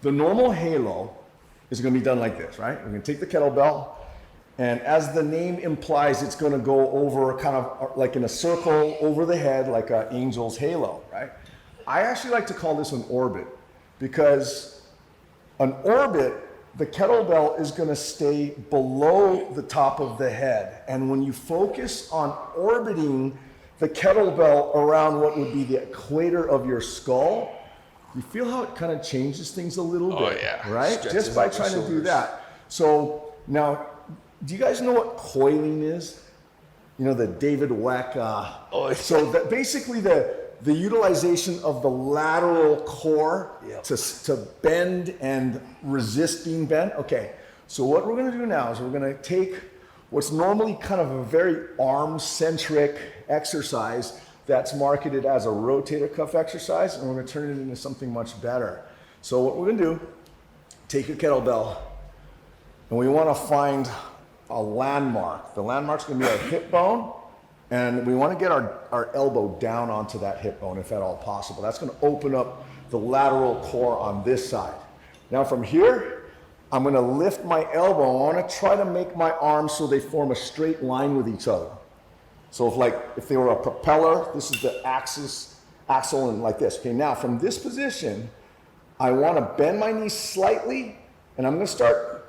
The normal halo is going to be done like this, right? We're going to take the kettlebell, and as the name implies, it's going to go over kind of like in a circle over the head, like an angel's halo, right? I actually like to call this an orbit, because an orbit, the kettlebell is going to stay below the top of the head. And when you focus on orbiting the kettlebell around what would be the equator of your skull, you feel how it kind of changes things a little bit, right? Stretches Just by out the trying to do shoulders. that. So now, do you guys know what coiling is? You know, the David Weck. So that basically the utilization of the lateral core to bend and resist being bent. Okay, so what we're going to do now is we're going to take what's normally kind of a very arm-centric exercise that's marketed as a rotator cuff exercise, and we're going to turn it into something much better. So what we're going to do, take your kettlebell, and we want to find a landmark. The landmark's going to be our hip bone, and we want to get our elbow down onto that hip bone if at all possible. That's going to open up the lateral core on this side. Now from here, I'm going to lift my elbow. I want to try to make my arms so they form a straight line with each other. So if they were a propeller, this is the axle and like this. Okay, now from this position, I want to bend my knees slightly, and I'm going to start,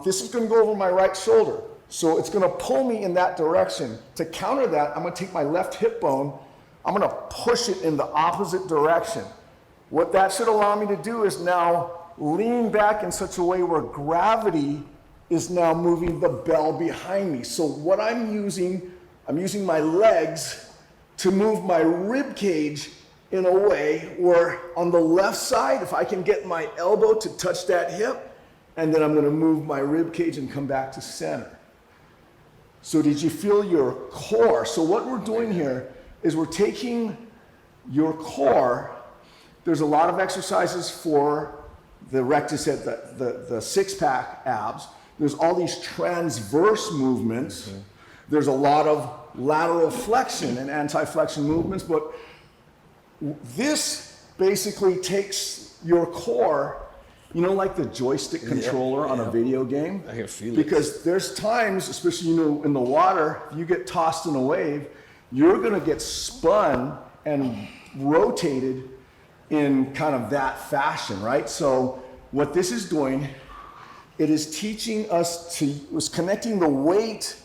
this is going to go over my right shoulder. So it's going to pull me in that direction. To counter that, I'm going to take my left hip bone, I'm going to push it in the opposite direction. What that should allow me to do is now lean back in such a way where gravity is now moving the bell behind me. So what I'm using my legs to move my rib cage in a way where on the left side, if I can get my elbow to touch that hip, and then I'm going to move my rib cage and come back to center. So did you feel your core? So what we're doing here is we're taking your core. There's a lot of exercises for the rectus at the six-pack abs. There's all these transverse movements. Mm-hmm. There's a lot of lateral flexion and anti-flexion movements, but this basically takes your core, you know, like the joystick controller on a video game. I can feel it. Because there's times, especially, you know, in the water, if you get tossed in a wave, you're going to get spun and rotated in kind of that fashion, right? So what this is doing, it is teaching us was connecting the weight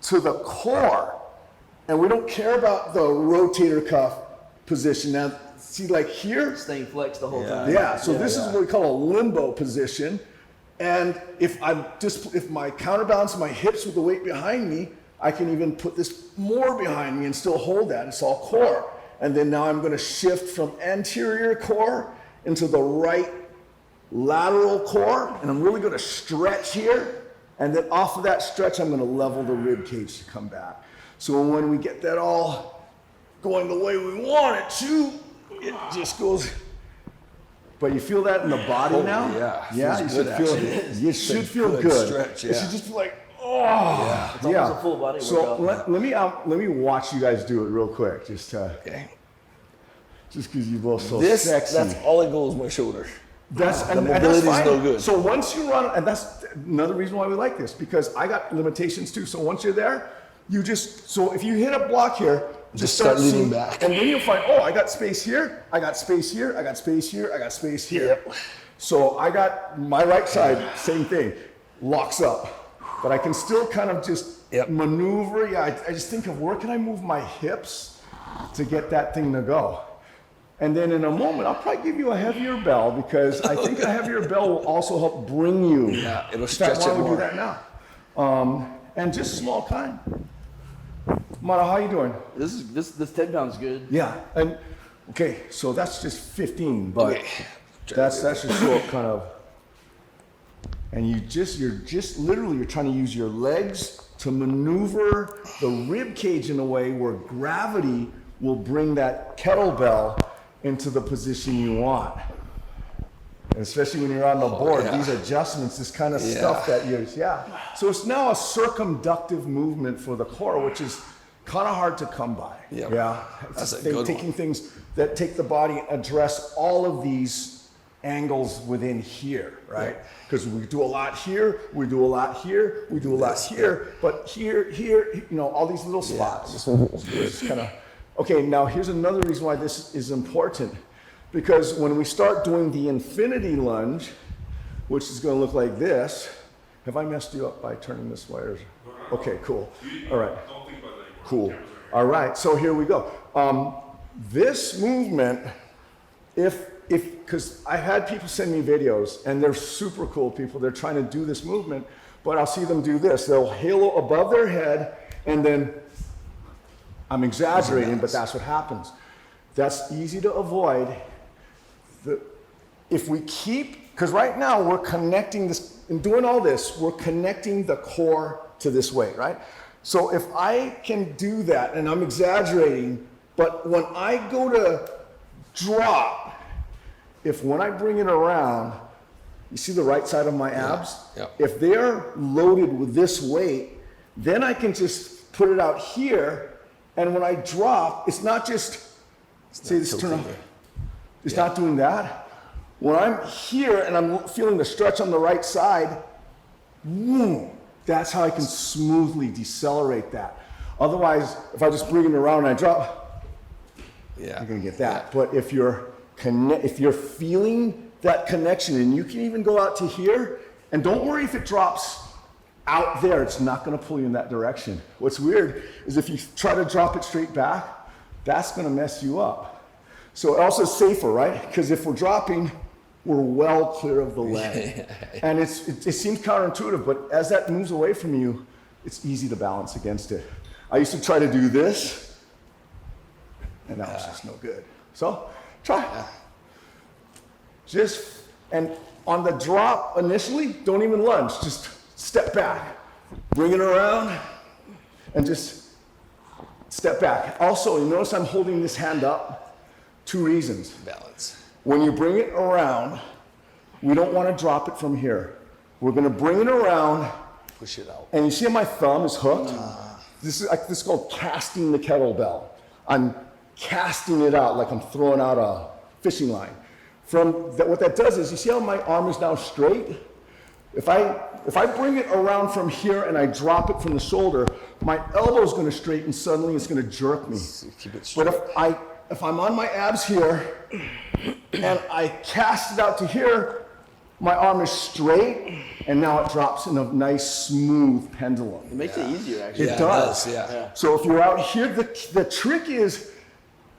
to the core. And we don't care about the rotator cuff position. Now, see, like here, staying flexed the whole time. Yeah, so this is what we call a limbo position. And if my counterbalance my hips with the weight behind me, I can even put this more behind me and still hold that. It's all core. And then now I'm going to shift from anterior core into the right lateral core, and I'm really going to stretch here. And then off of that stretch, I'm going to level the rib cage to come back. So when we get that all going the way we want it to, it just goes. But you feel that in the body now? Yeah. Yeah, you should feel good. Stretch, It should just be like, oh. It's almost a full body So workout. let me watch you guys do it real quick. Just because you both so sexy. That's all it goes my shoulder. That's the and mobility's that's fine. no good. So once you run, and that's another reason why we like this, because I got limitations too. So once you're there, so if you hit a block here, just start leaning seeing, back. and then you'll find, I got space here, I got space here, I got space here, I got space here. Yep. So I got my right side, same thing, locks up, but I can still kind of just maneuver. Yeah, I just think of where can I move my hips to get that thing to go. And then in a moment, I'll probably give you a heavier bell, because I think a heavier bell will also help bring you. Yeah, it'll stretch it more. Why don't we more. do that now? And just small kind. Mano, how you doing? This 10 pounds good. Yeah, and okay, so that's just 15, but that's just so kind of. And you're trying to use your legs to maneuver the rib cage in a way where gravity will bring that kettlebell into the position you want. And especially when you're on the board, these adjustments, this kind of stuff that so it's now a circumductive movement for the core, which is kind of hard to come by. Yeah, that's a good taking one. things that take the body, address all of these angles within here, right? Because we do a lot here, we do a lot here, we do a lot here, but here, you know, all these little spots. It's kind of, okay, now here's another reason why this is important. Because when we start doing the infinity lunge, which is going to look like this, have I messed you up by turning this way? Okay, cool. All right. Cool. All right, so here we go. This movement, because I had people send me videos, and they're super cool people. They're trying to do this movement, but I'll see them do this. They'll halo above their head, and then, I'm exaggerating, but that's what happens. That's easy to avoid. If we keep, because right now we're connecting this, in doing all this, we're connecting the core to this weight, right? So if I can do that, and I'm exaggerating, but when I go to drop, when I bring it around, you see the right side of my abs? Yeah. If they're loaded with this weight, then I can just put it out here, and when I drop, it's not just, say this turn off. It's not doing that. When I'm here and I'm feeling the stretch on the right side, boom, that's how I can smoothly decelerate that. Otherwise, if I just bring it around and I drop, you're gonna get that. But if you're feeling that connection, and you can even go out to here, and don't worry if it drops out there, it's not gonna pull you in that direction. What's weird is if you try to drop it straight back, that's gonna mess you up. So it also is safer, right? Because if we're dropping, we're well clear of the leg. And it seems counterintuitive, but as that moves away from you, it's easy to balance against it. I used to try to do this, and that was just no good. So try. And on the drop initially, don't even lunge, just step back. Bring it around, and just step back. Also, you notice I'm holding this hand up. 2 reasons. Balance. When you bring it around, we don't want to drop it from here. We're going to bring it around. Push it out. And you see how my thumb is hooked? This is called casting the kettlebell. I'm casting it out like I'm throwing out a fishing line. What that does is, you see how my arm is now straight? If I bring it around from here and I drop it from the shoulder, my elbow is going to straighten suddenly. It's going to jerk me. Keep it straight. But if I'm on my abs here and I cast it out to here, my arm is straight, and now it drops in a nice smooth pendulum. It makes it easier, actually. It does. Yeah. So if you're out here, the trick is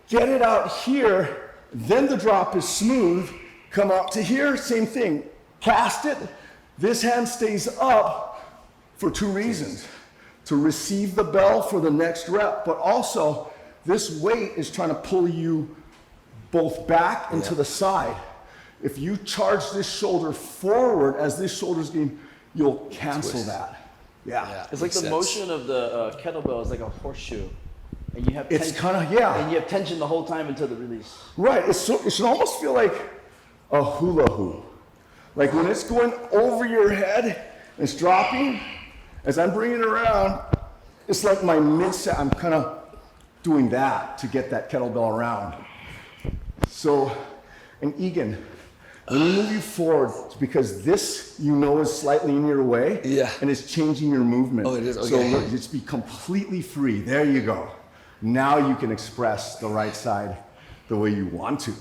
get it out here, then the drop is smooth. Come out to here, same thing. Cast it. This hand stays up for 2 reasons. To receive the bell for the next rep, but also this weight is trying to pull you both back and to the side. If you charge this shoulder forward as this shoulder's getting, you'll cancel that. Yeah. It's like the motion of the kettlebell is like a horseshoe. And you have tension. It's kind of, And you have tension the whole time until the release. Right, it should almost feel like a hula hoop. Like when it's going over your head, and it's dropping, as I'm bringing it around, it's like my mid-set, I'm kind of doing that to get that kettlebell around. So, and Egan, when we move you forward, it's because this, you know, is slightly in your way, and it's changing your movement. Oh, it is, okay. So just be completely free. There you go. Now you can express the right side the way you want to.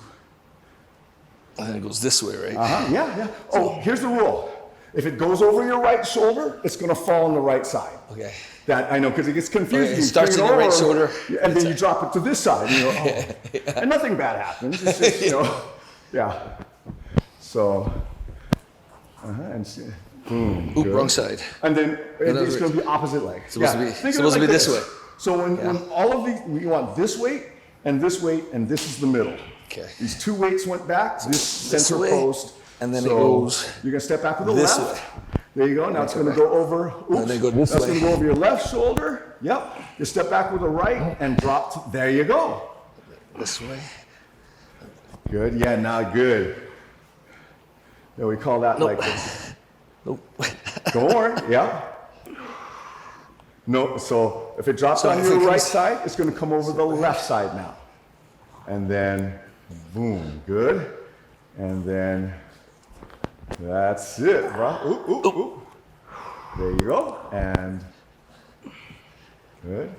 And then it goes this way, right? Yeah. Oh, here's the rule. If it goes over your right shoulder, it's going to fall on the right side. Okay. That I know, because it gets confusing. Okay, it starts in the right shoulder. And then you drop it to this side. You know, and nothing bad happens. It's just, you know, So, and boom. Oop, wrong side. And then it's going to be opposite leg. Supposed to be this way. So when all of these, we want this weight, and this weight, and this is the middle. Okay. These 2 weights went back, this center way, post. and then it goes You're going to step back with the this left. There you go. Now it's going to go over. Oops. And then go this That's way. going to go over your left shoulder. Yep. You step back with the right and drop. There you go. This way. Good. Yeah. Now good. Yeah, we call that like. Nope. Don't worry. Yeah. No. So if it drops on if your it right comes- side, it's going to come over the left side now. And then, boom. Good. And then that's it, bro. Oop, oop, oop. There you go. And good.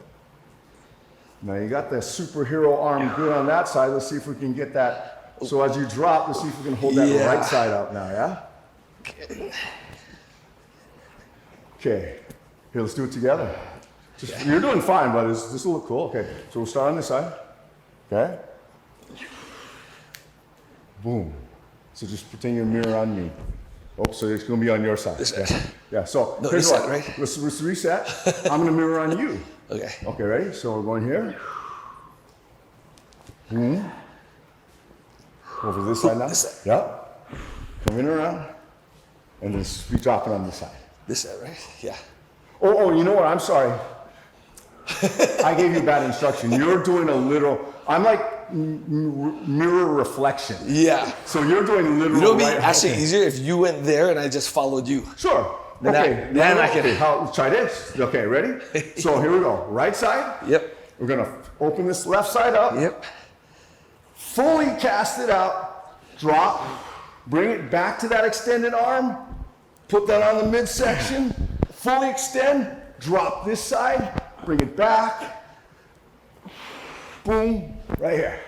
Now you got the superhero arm good on that side. Let's see if we can get that. So as you drop, let's see if we can hold that right side up now, yeah? Okay. Here, let's do it together. You're doing fine, but this will look cool. Okay, so we'll start on this side. Okay. Boom. So just pretend your mirror on me. Oh, so it's going to be on your side. This side. Yeah, so No, here's this what. side, right? Let's reset. I'm going to mirror on you. Okay. Okay, ready? So we're going here. Boom. Over this side now. This side. Yep. Coming around. And then be dropping on this side. This side, right? Yeah. Oh, you know what? I'm sorry. I gave you bad instruction. You're doing a little, I'm like mirror reflection. Yeah. So you're doing literal. You know, it'd be right, actually okay. easier if you went there and I just followed you. Sure. Then okay. then I can. Okay. Try this. Okay, ready? So here we go. Right side. Yep. We're gonna open this left side up. Yep. Fully cast it out. Drop. Bring it back to that extended arm. Put that on the midsection. Fully extend. Drop this side. Bring it back. Boom. Right here.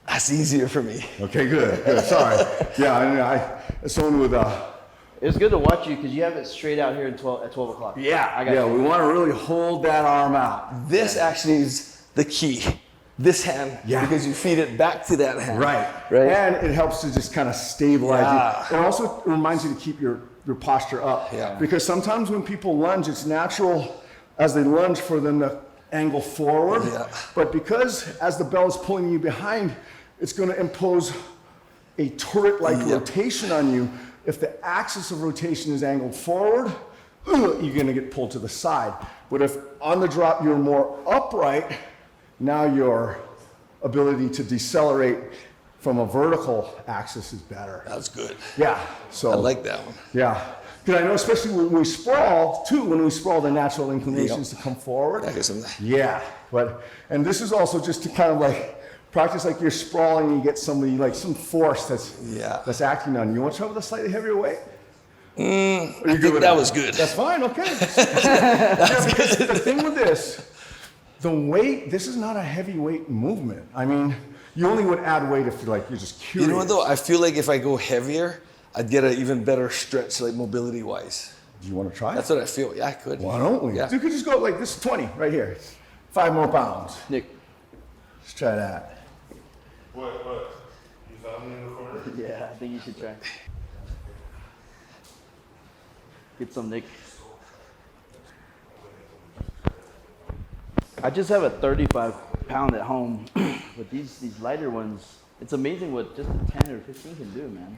That's easier for me. Okay, good. Sorry. Yeah, someone with It's good to watch you because you have it straight out here at 12 o'clock. I got you. we want to really hold that arm out. This actually is the key. This hand, because you feed it back to that hand. Right. And it helps to just kind of stabilize you. It also reminds you to keep your posture up. Yeah. Because sometimes when people lunge, it's natural as they lunge for them to angle forward. Yeah. But because as the bell is pulling you behind, it's going to impose a turret-like rotation on you. If the axis of rotation is angled forward, you're going to get pulled to the side. But if on the drop you're more upright, now your ability to decelerate from a vertical axis is better. That's good. Yeah. So I like that one. Yeah. Because I know especially when we sprawl, too, the natural inclination is to come forward. I guess And this is also just to kind of like practice like you're sprawling and you get somebody like some force that's acting on you. You want to try with a slightly heavier weight? I think that was good. That's fine, okay. Because the thing with this, the weight, this is not a heavyweight movement. I mean, you only would add weight if you're just curious. You know what though? I feel like if I go heavier, I'd get an even better stretch, like mobility wise. Do you want to try? That's what I feel. Yeah, I could. Why don't we? Yeah. You could just go like this 20 right here. 5 more pounds. Nick. Let's try that. What? You found me in the corner? Yeah, I think you should try. Get some, Nick. I just have a 35-pound at home, but these lighter ones, it's amazing what just a 10 or 15 can do, man.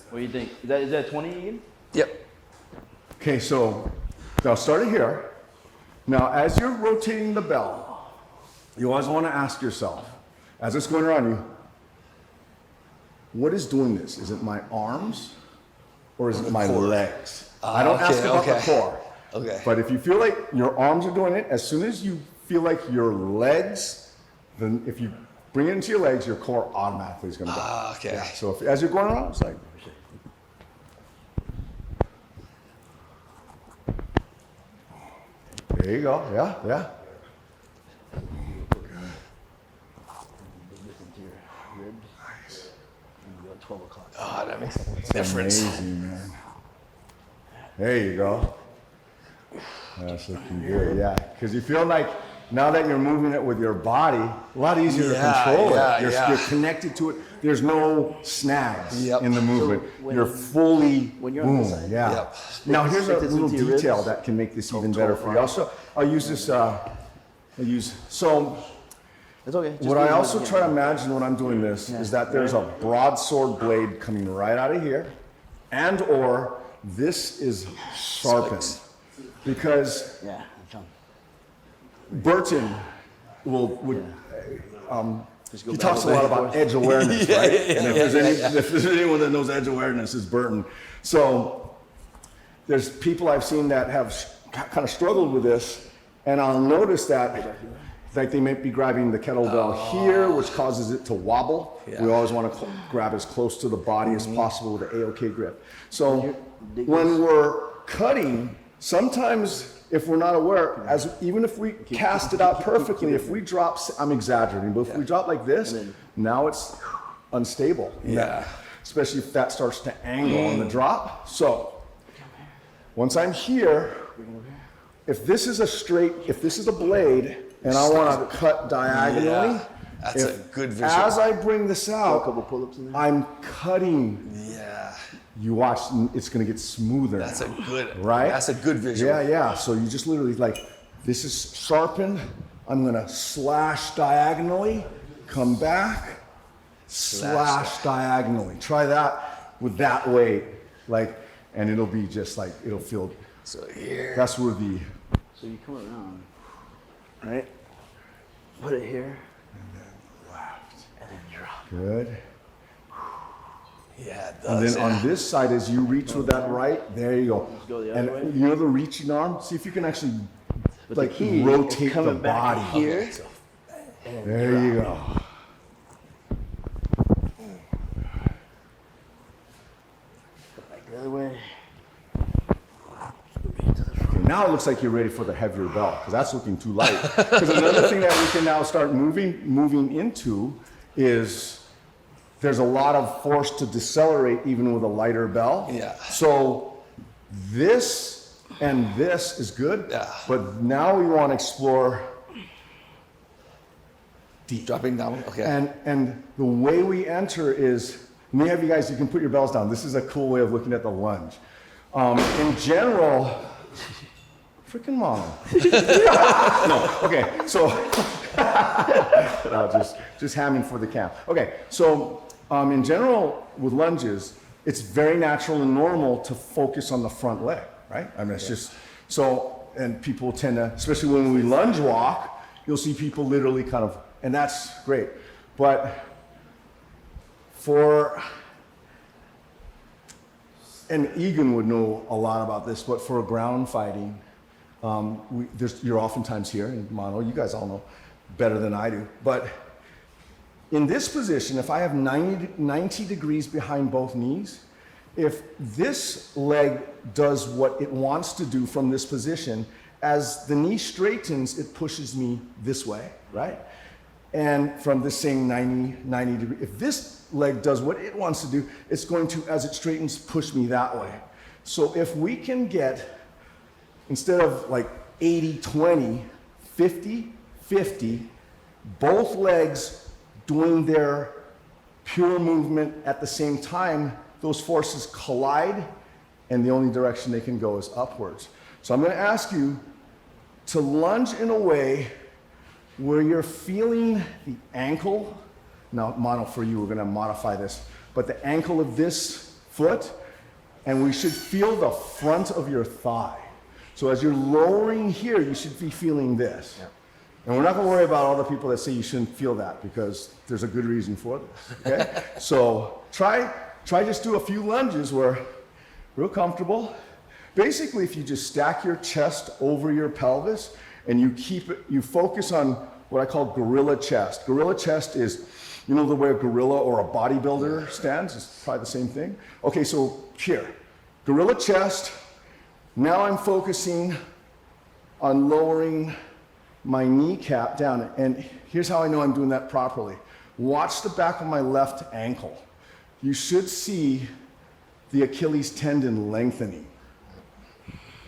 What do you think? Is that 20 again? Yep. Okay, so now start it here. Now, as you're rotating the bell, you always want to ask yourself, as it's going around you, what is doing this? Is it my arms or is it my legs? I don't ask about the core. Okay. But if you feel like your arms are doing it, as soon as you feel like your legs, then if you bring it into your legs, your core automatically is going to go. Okay. Yeah, so as you're going around, it's like, there you go. Yeah. Listen to your ribs. Nice. And go at 12 o'clock. Oh, that makes a difference. Amazing, man. There you go. That's looking good, yeah. Because you feel like now that you're moving it with your body, a lot easier to control it. You're connected to it. There's no snags in the movement. So you're fully when you're on this boom, side. yeah. Yep. Now here's a Stick this little into your detail ribs. that can make this even better for you. I'll use this. So It's okay. Just what do I it also again. try to imagine when I'm doing this is that there's a broadsword blade coming right out of here, and or this is sharpened. Spikes. Because Yeah, I'm trying. Burton would Just go he back talks a and lot forth. about edge awareness, right? And if there's anyone that knows edge awareness, is Burton. So there's people I've seen that have kind of struggled with this, and I'll notice that like they might be grabbing the kettlebell here, which causes it to wobble. Yeah. We always want to grab as close to the body as possible with an A-OK grip. So when we're cutting, sometimes if we're not aware, even if we cast it out perfectly, if we drop, I'm exaggerating, but if we drop like this, now it's unstable. Yeah. Especially if that starts to angle on the drop. So once I'm here, if this is a blade, and I want to cut diagonally, That's a good visual. as I bring this A out, couple pull-ups in there. I'm cutting. Yeah. You watch, it's going to get smoother. That's a good, right? That's a good visual. Yeah. So you just literally like, this is sharpened. I'm going to slash diagonally, come back, slash diagonally. Try that with that weight, like, and it'll be just like, it'll feel. So here. That's where the. So you come around, right? Put it here, Left. and then drop. Good. Yeah, it And does. then on this side, as you reach with that right, there you go. go the And other way. you know the reaching arm? See if you can actually But like the key is rotate the coming back body. here. There you go. Back the other way. Now it looks like you're ready for the heavier bell because that's looking too light. Because another thing that we can now start moving into is there's a lot of force to decelerate even with a lighter bell. Yeah. So this and this is good. Yeah. But now we want to explore deep. Dropping down. Okay. And the way we enter is, let me have you guys, you can put your bells down. This is a cool way of looking at the lunge. In general, freaking mom. No, okay, so, no, just hamming for the camp. Okay, so in general with lunges, it's very natural and normal to focus on the front leg, right? I mean, it's just, so, and people tend to, especially when we lunge walk, you'll see people literally kind of, and that's great. But and Egan would know a lot about this, but for ground fighting, you're oftentimes here, and Mano, you guys all know better than I do, but in this position, if I have 90 degrees behind both knees, if this leg does what it wants to do from this position, as the knee straightens, it pushes me this way, right? And from the same 90 degree, if this leg does what it wants to do, it's going to, as it straightens, push me that way. So if we can get, instead of like 80-20, 50-50, both legs doing their pure movement at the same time, those forces collide, and the only direction they can go is upwards. So I'm going to ask you to lunge in a way where you're feeling the ankle. Now, Mano, for you, we're going to modify this, but the ankle of this foot, and we should feel the front of your thigh. So as you're lowering here, you should be feeling this. Yeah. And we're not going to worry about all the people that say you shouldn't feel that, because there's a good reason for this, okay? So try just do a few lunges where real comfortable. Basically, if you just stack your chest over your pelvis and you focus on what I call gorilla chest. Gorilla chest is, you know, the way a gorilla or a bodybuilder stands? It's probably the same thing. Okay, so here, gorilla chest. Now I'm focusing on lowering my kneecap down. And here's how I know I'm doing that properly. Watch the back of my left ankle. You should see the Achilles tendon lengthening.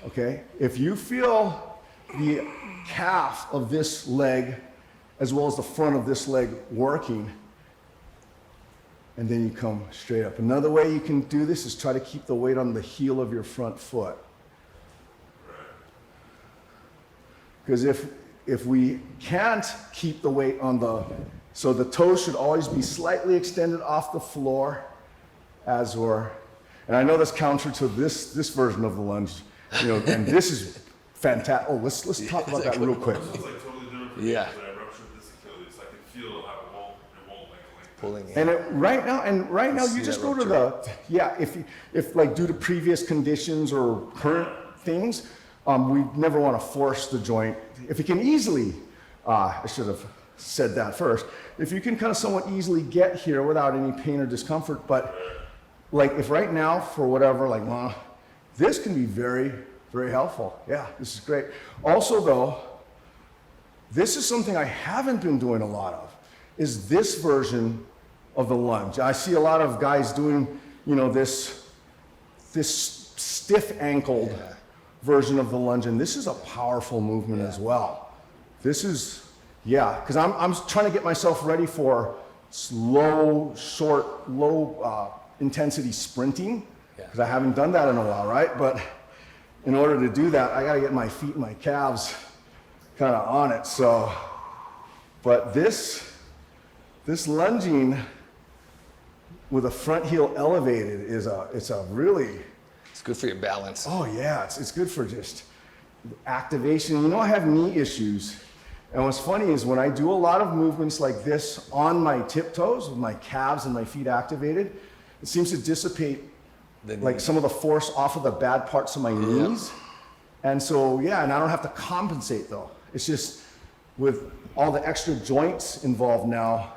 Okay? If you feel the calf of this leg as well as the front of this leg working, and then you come straight up. Another way you can do this is try to keep the weight on the heel of your front foot. Because if we can't keep the weight on so the toes should always be slightly extended off the floor as we're, and I know that's counter to this version of the lunge, you know, and this is fantastic. Oh, let's talk about that real quick. It's like totally different for me Yeah. because I ruptured Pulling in. And right now, you See just that go to if like due to previous conditions or current things, we never want to force the joint. If you can easily, I should have said that first. If you can kind of somewhat easily get here without any pain or discomfort, but like if right now for whatever, like this can be very, very helpful. Yeah, this is great. Also though, this is something I haven't been doing a lot of, is this version of the lunge. I see a lot of guys doing, this stiff ankled version of the lunge, and this is a powerful movement as well. This is, because I'm trying to get myself ready for slow, short, low intensity sprinting, because I haven't done that in a while, right? But in order to do that, I gotta get my feet and my calves kind of on it. So, but this lunging with a front heel elevated is it's good for your balance. oh yeah, it's good for just activation. I have knee issues. And what's funny is when I do a lot of movements like this on my tiptoes with my calves and my feet activated, it seems to dissipate like some of the force off of the bad parts of my knees. And so, and I don't have to compensate though. It's just with all the extra joints involved now,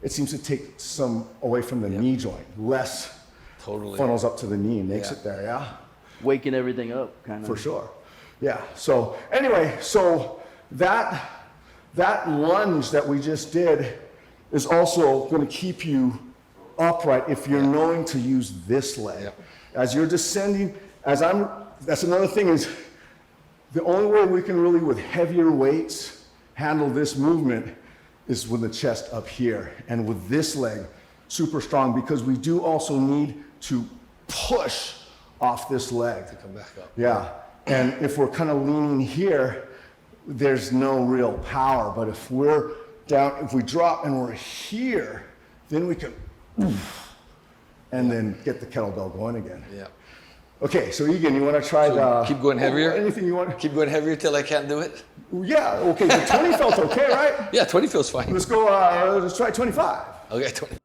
it seems to take some away from the knee joint. Less funnels up to the knee and makes it there, Waking everything up, kind of. For sure. Yeah. So anyway, that lunge that we just did is also going to keep you upright if you're knowing to use this leg. As you're descending, that's another thing is the only way we can really with heavier weights handle this movement is with the chest up here and with this leg super strong, because we do also need to push off this leg to come back up. Yeah, and if we're kind of leaning here, there's no real power. But if we're down, if we drop and we're here, then we can and then get the kettlebell going again. Yeah. Okay, so Egan, you want to try keep going heavier? Anything you want? Keep going heavier till I can't do it? Yeah, okay, the 20 felt okay, right? Yeah, 20 feels fine. Let's go, let's try 25. Okay, 20.